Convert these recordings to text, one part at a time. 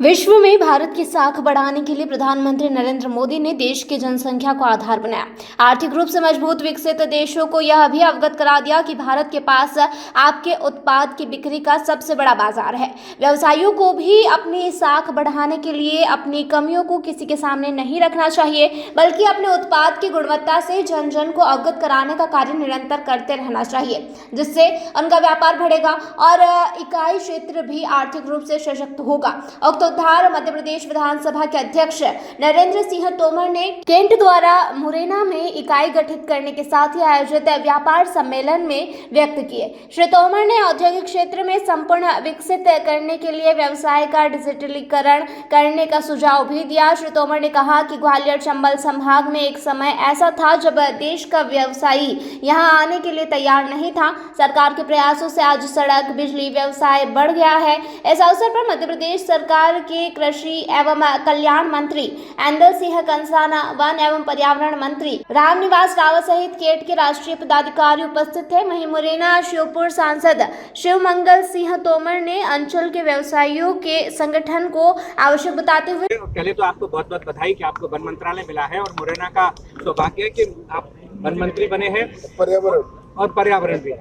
विश्व में भारत की साख बढ़ाने के लिए प्रधानमंत्री नरेंद्र मोदी ने देश की जनसंख्या को आधार बनाया। आर्थिक रूप से मजबूत विकसित देशों को यह भी अवगत करा दिया कि भारत के पास आपके उत्पाद की बिक्री का सबसे बड़ा बाजार है। व्यवसायियों को भी अपनी साख बढ़ाने के लिए अपनी कमियों को किसी के सामने नहीं रखना चाहिए, बल्कि अपने उत्पाद की गुणवत्ता से जन जन को अवगत कराने का कार्य निरंतर करते रहना चाहिए, जिससे उनका व्यापार बढ़ेगा और इकाई क्षेत्र भी आर्थिक रूप से सशक्त होगा। मध्य प्रदेश विधानसभा के अध्यक्ष नरेंद्र सिंह तोमर ने केंट द्वारा मुरैना में इकाई गठित करने के साथ ही आयोजित व्यापार सम्मेलन में व्यक्त किए। श्री तोमर ने औद्योगिक क्षेत्र में संपूर्ण विकसित करने के लिए व्यवसाय का डिजिटलीकरण करने का सुझाव भी दिया। श्री तोमर ने कहा कि ग्वालियर चंबल संभाग में एक समय ऐसा था जब देश का व्यवसायी यहां आने के लिए तैयार नहीं था। सरकार के प्रयासों से आज सड़क, बिजली व्यवसाय बढ़ गया है। इस अवसर पर मध्य प्रदेश सरकार के कृषि एवं कल्याण मंत्री एंदल सिंह कंसाना, वन एवं पर्यावरण मंत्री रामनिवास रावत सहित केट के राष्ट्रीय पदाधिकारी उपस्थित थे। वहीं मुरैना शिवपुर सांसद शिवमंगल सिंह तोमर ने अंचल के व्यवसायियों के संगठन को आवश्यक बताते हुए पहले तो आपको बहुत बहुत बधाई कि आपको वन मंत्रालय मिला है और मुरैना का सौभाग्य है कि आप वन मंत्री बने हैं, पर्यावरण भी।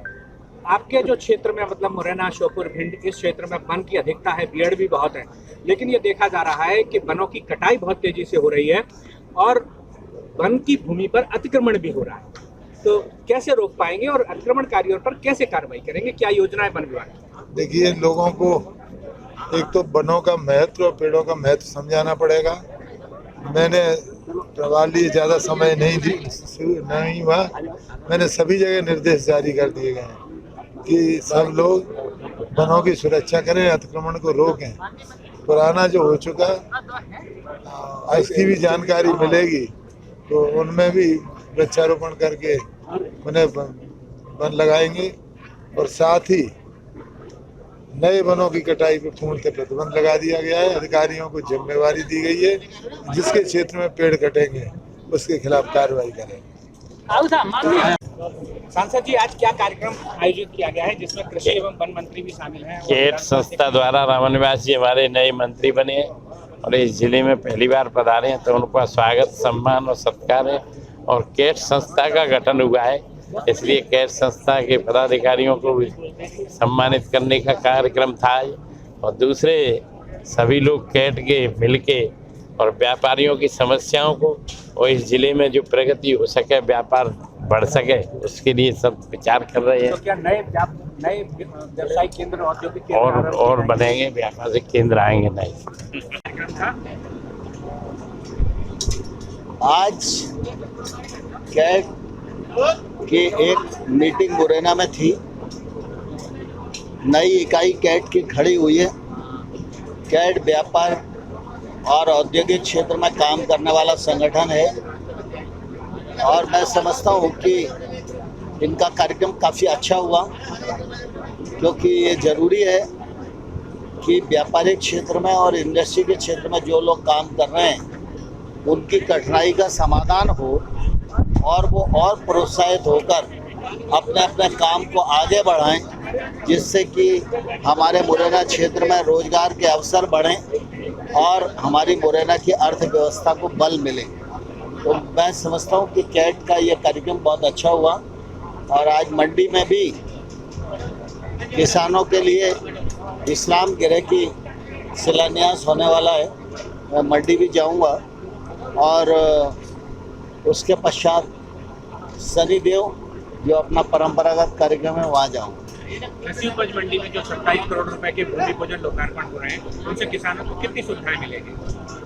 आपके जो क्षेत्र में मतलब मुरैना, श्योपुर, भिंड, इस क्षेत्र में वन की अधिकता है, पेड़ भी बहुत है, लेकिन ये देखा जा रहा है कि वनों की कटाई बहुत तेजी से हो रही है और वन की भूमि पर अतिक्रमण भी हो रहा है। तो कैसे रोक पाएंगे और अतिक्रमणकारियों पर कैसे कार्रवाई करेंगे? क्या योजना है वन विभाग की? देखिए, लोगों को एक तो वनों का महत्व और पेड़ों का महत्व समझाना पड़ेगा। मैंने प्रवाली ज़्यादा समय नहीं हुआ, मैंने सभी जगह निर्देश जारी कर दिए गए हैं कि सब लोग वनों की सुरक्षा करें, अतिक्रमण को रोकें। पुराना जो हो चुका इसकी भी जानकारी मिलेगी, तो उनमें भी वृक्षारोपण करके उन्हें वन लगाएंगे और साथ ही नए वनों की कटाई पर पूर्णतः प्रतिबंध लगा दिया गया है। अधिकारियों को जिम्मेवारी दी गई है, जिसके क्षेत्र में पेड़ कटेंगे उसके खिलाफ कार्रवाई करेंगे। सांसद जी, आज क्या कार्यक्रम आयोजित किया गया है जिसमें कृषि एवं वन मंत्री भी शामिल हैं? केट संस्था द्वारा रामनिवास जी हमारे नए मंत्री बने हैं और इस जिले में पहली बार पधारे हैं, तो उनका स्वागत, सम्मान और सत्कार है। और केट संस्था का गठन हुआ है, इसलिए केट संस्था के पदाधिकारियों को भी सम्मानित करने का कार्यक्रम था। और दूसरे सभी लोग केट के मिलके और व्यापारियों की समस्याओं को और इस जिले में जो प्रगति हो सके, व्यापार बढ़ सके, उसके लिए सब विचार कर रहे हैं। तो क्या नए व्यवसायिक केंद्र, औद्योगिक केंद्र और बनेंगे, व्यापारिक केंद्र आएंगे नए। आज कैट की एक मीटिंग मुरैना में थी। नई इकाई कैट की खड़ी हुई है। कैट व्यापार और औद्योगिक क्षेत्र में काम करने वाला संगठन है और मैं समझता हूँ कि इनका कार्यक्रम काफ़ी अच्छा हुआ, क्योंकि ये ज़रूरी है कि व्यापारिक क्षेत्र में और इंडस्ट्री के क्षेत्र में जो लोग काम कर रहे हैं उनकी कठिनाई का समाधान हो और वो और प्रोत्साहित होकर अपने अपने काम को आगे बढ़ाएं, जिससे कि हमारे मुरैना क्षेत्र में रोजगार के अवसर बढ़ें और हमारी मुरैना की अर्थव्यवस्था को बल मिले। तो मैं समझता हूँ कि कैट का ये कार्यक्रम बहुत अच्छा हुआ और आज मंडी में भी किसानों के लिए इस्लाम गिरह की शिलान्यास होने वाला है। मैं मंडी भी जाऊँगा और उसके पश्चात शनिदेव जो अपना परंपरागत कार्यक्रम है वहाँ जाऊँगा। कृषि उपज मंडी में जो 27 करोड़ रुपए के भूमि पूजन लोकार्पण हो रहे हैं, उनसे किसानों को कितनी सुविधाएं मिलेगी?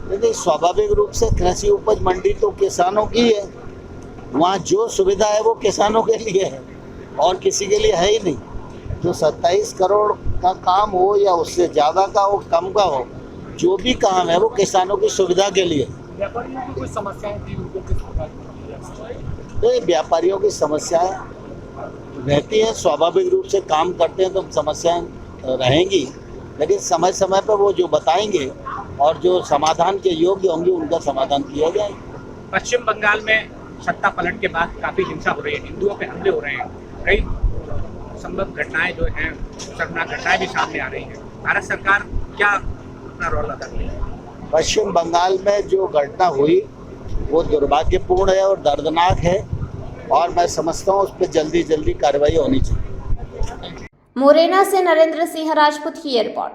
देखिए, स्वाभाविक रूप से कृषि उपज मंडी तो किसानों की है। वहाँ जो सुविधा है वो किसानों के लिए है और किसी के लिए है ही नहीं। जो 27 करोड़ का काम हो या उससे ज़्यादा का हो, कम का हो, जो भी काम है वो किसानों की सुविधा के लिए। व्यापारियों की कुछ समस्याएं थी, उनको किस प्रकार? व्यापारियों की समस्याएं रहती हैं, स्वाभाविक रूप से काम करते हैं तो समस्याएं रहेंगी, लेकिन समय समय पर वो जो बताएंगे और जो समाधान के योग्य होंगे उनका समाधान किया जाएगा। पश्चिम बंगाल में सत्ता पलट के बाद काफ़ी हिंसा हो रही है, हिंदुओं पे हमले हो रहे हैं, कई संभव घटनाएं जो हैं, शर्मनाक घटनाएं भी सामने आ रही हैं। भारत सरकार क्या अपना रोल अदा किया? पश्चिम बंगाल में जो घटना हुई वो दुर्भाग्यपूर्ण है और दर्दनाक है, और मैं समझता हूँ उस पर जल्दी कार्रवाई होनी चाहिए। मुरैना से नरेंद्र सिंह राजपूत की रिपोर्ट।